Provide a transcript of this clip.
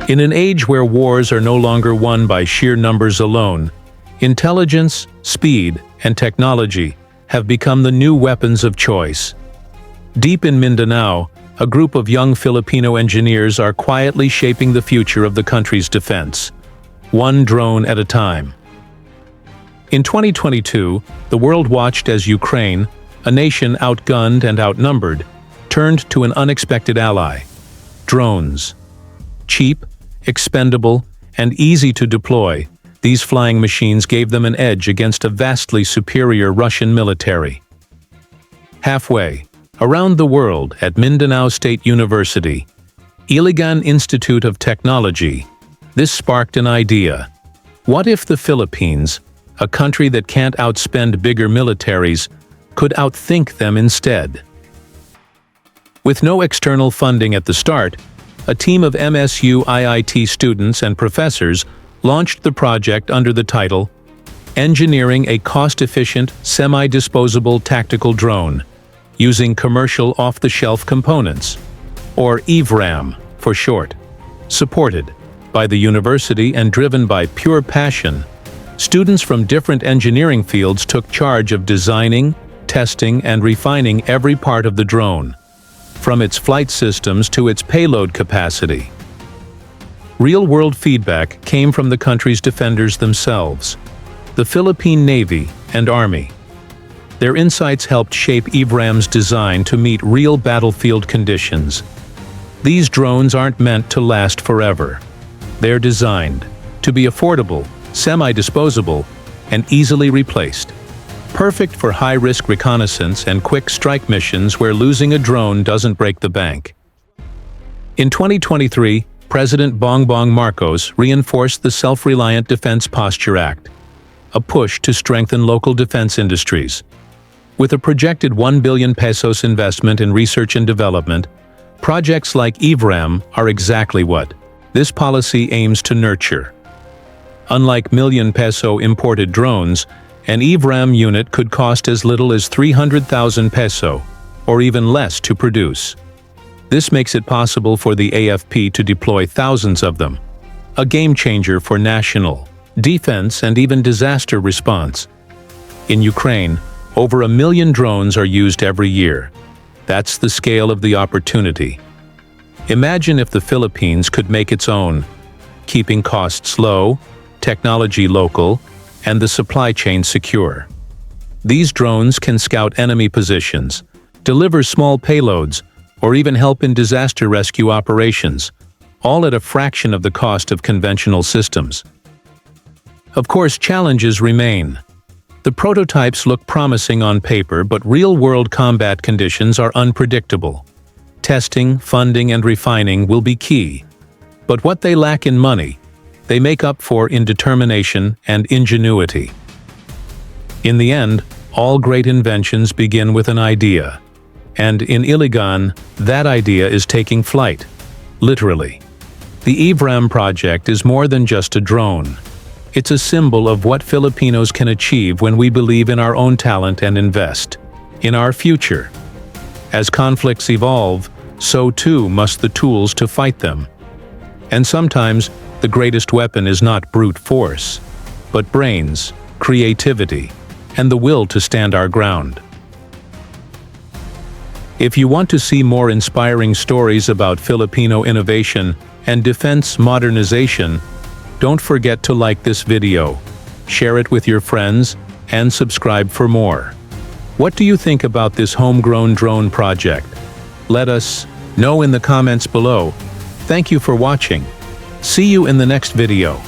In an age where wars are no longer won by sheer numbers alone, intelligence, speed, and technology have become the new weapons of choice. Deep in Mindanao, a group of young Filipino engineers are quietly shaping the future of the country's defense, one drone at a time. In 2022, the world watched as Ukraine, a nation outgunned and outnumbered, turned to an unexpected ally: drones. Cheap, expendable, and easy to deploy, these flying machines gave them an edge against a vastly superior Russian military. Halfway around the world at Mindanao State University, Iligan Institute of Technology, this sparked an idea. What if the Philippines, a country that can't outspend bigger militaries, could outthink them instead? With no external funding at the start, a team of MSU-IIT students and professors launched the project under the title Engineering a Cost-Efficient, Semi-Disposable Tactical Drone, using commercial off-the-shelf components, or EAVRAM for short. Supported by the university and driven by pure passion, students from different engineering fields took charge of designing, testing, and refining every part of the drone, from its flight systems to its payload capacity. Real-world feedback came from the country's defenders themselves, the Philippine Navy and Army. Their insights helped shape EAVRAM's design to meet real battlefield conditions. These drones aren't meant to last forever. They're designed to be affordable, semi-disposable, and easily replaced. Perfect for high-risk reconnaissance and quick strike missions where losing a drone doesn't break the bank. In 2023, President Bongbong Marcos reinforced the Self-Reliant Defense Posture Act, a push to strengthen local defense industries. With a projected 1 billion pesos investment in research and development, projects like EAVRAM are exactly what this policy aims to nurture. Unlike million-peso imported drones, an EAVRAM unit could cost as little as 300,000 peso, or even less to produce. This makes it possible for the AFP to deploy thousands of them, a game-changer for national, defense, and even disaster response. In Ukraine, over 1 million drones are used every year. That's the scale of the opportunity. Imagine if the Philippines could make its own, keeping costs low, technology local, and the supply chain secure. These drones can scout enemy positions, deliver small payloads, or even help in disaster rescue operations, all at a fraction of the cost of conventional systems. Of course, challenges remain. The prototypes look promising on paper, but real-world combat conditions are unpredictable. Testing, funding, and refining will be key. But what they lack in money, they make up for in determination and ingenuity. In the end, all great inventions begin with an idea. And in Iligan, that idea is taking flight, literally. The EAVRAM project is more than just a drone. It's a symbol of what Filipinos can achieve when we believe in our own talent and invest in our future. As conflicts evolve, so too must the tools to fight them. And sometimes, the greatest weapon is not brute force, but brains, creativity, and the will to stand our ground. If you want to see more inspiring stories about Filipino innovation and defense modernization, don't forget to like this video, share it with your friends, and subscribe for more. What do you think about this homegrown drone project? Let us know in the comments below. Thank you for watching. See you in the next video.